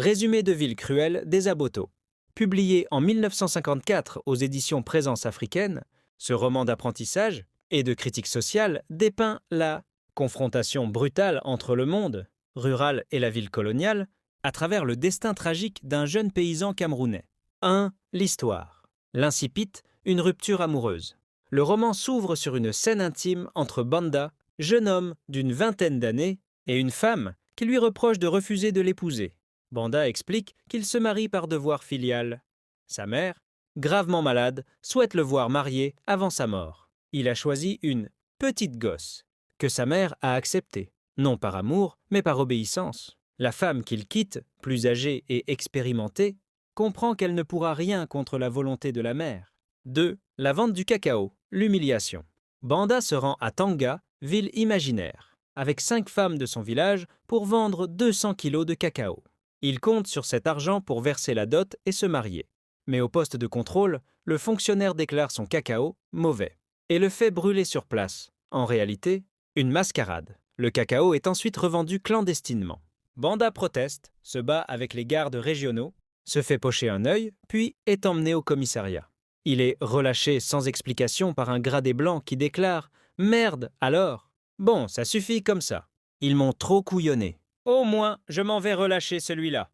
Résumé de Ville cruelle des Aboto. Publié en 1954 aux éditions Présence africaine, ce roman d'apprentissage et de critique sociale dépeint la confrontation brutale entre le monde rural et la ville coloniale à travers le destin tragique d'un jeune paysan camerounais. 1. L'histoire. L'incipit, une rupture amoureuse. Le roman s'ouvre sur une scène intime entre Banda, jeune homme d'une vingtaine d'années, et une femme qui lui reproche de refuser de l'épouser. Banda explique qu'il se marie par devoir filial. Sa mère, gravement malade, souhaite le voir marié avant sa mort. Il a choisi une petite gosse, que sa mère a acceptée, non par amour, mais par obéissance. La femme qu'il quitte, plus âgée et expérimentée, comprend qu'elle ne pourra rien contre la volonté de la mère. 2. La vente du cacao, l'humiliation. Banda se rend à Tanga, ville imaginaire, avec 5 femmes de son village pour vendre 200 kilos de cacao. Il compte sur cet argent pour verser la dot et se marier. Mais au poste de contrôle, le fonctionnaire déclare son cacao mauvais et le fait brûler sur place. En réalité, une mascarade. Le cacao est ensuite revendu clandestinement. Banda proteste, se bat avec les gardes régionaux, se fait pocher un œil, puis est emmené au commissariat. Il est relâché sans explication par un gradé blanc qui déclare « Merde, alors ! Bon, ça suffit comme ça. Ils m'ont trop couillonné. Au moins, je m'en vais relâcher celui-là. »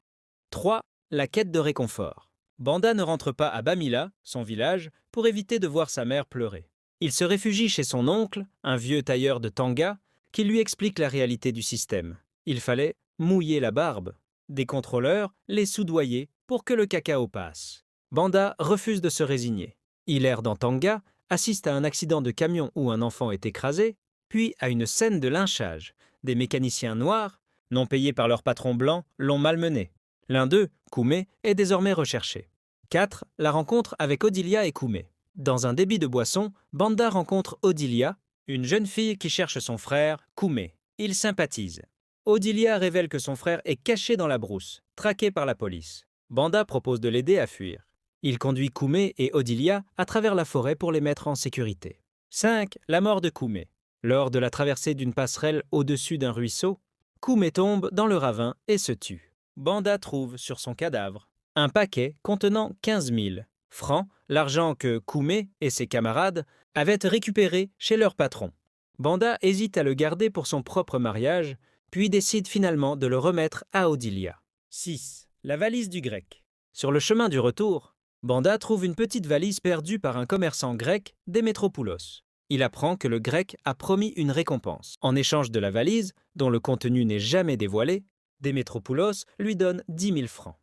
3. La quête de réconfort. Banda ne rentre pas à Bamila, son village, pour éviter de voir sa mère pleurer. Il se réfugie chez son oncle, un vieux tailleur de Tanga, qui lui explique la réalité du système. Il fallait mouiller la barbe. Des contrôleurs les soudoyer pour que le cacao passe. Banda refuse de se résigner. Il erre dans Tanga, assiste à un accident de camion où un enfant est écrasé, puis à une scène de lynchage. Des mécaniciens noirs, non payés par leur patron blanc, l'ont malmené. L'un d'eux, Koumé, est désormais recherché. 4. La rencontre avec Odilia et Koumé. Dans un débit de boisson, Banda rencontre Odilia, une jeune fille qui cherche son frère, Koumé. Ils sympathisent. Odilia révèle que son frère est caché dans la brousse, traqué par la police. Banda propose de l'aider à fuir. Il conduit Koumé et Odilia à travers la forêt pour les mettre en sécurité. 5. La mort de Koumé. Lors de la traversée d'une passerelle au-dessus d'un ruisseau, Koumé tombe dans le ravin et se tue. Banda trouve sur son cadavre un paquet contenant 15 000 francs, l'argent que Koumé et ses camarades avaient récupéré chez leur patron. Banda hésite à le garder pour son propre mariage, puis décide finalement de le remettre à Odilia. 6. La valise du grec. Sur le chemin du retour, Banda trouve une petite valise perdue par un commerçant grec, Démétropoulos. Il apprend que le grec a promis une récompense. En échange de la valise, dont le contenu n'est jamais dévoilé, Démétropoulos lui donne 10 000 francs.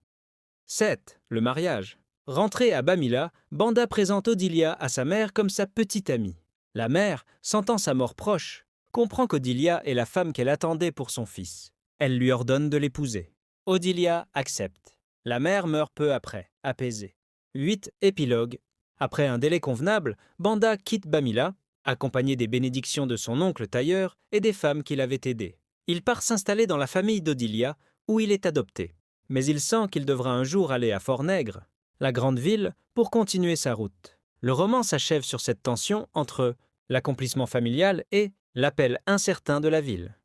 7. Le mariage. Rentré à Bamila, Banda présente Odilia à sa mère comme sa petite amie. La mère, sentant sa mort proche, comprend qu'Odilia est la femme qu'elle attendait pour son fils. Elle lui ordonne de l'épouser. Odilia accepte. La mère meurt peu après, apaisée. 8. Épilogue. Après un délai convenable, Banda quitte Bamila, accompagné des bénédictions de son oncle tailleur et des femmes qui l'avaient aidé. Il part s'installer dans la famille d'Odilia, où il est adopté. Mais il sent qu'il devra un jour aller à Fort-Nègre, la grande ville, pour continuer sa route. Le roman s'achève sur cette tension entre l'accomplissement familial et l'appel incertain de la ville.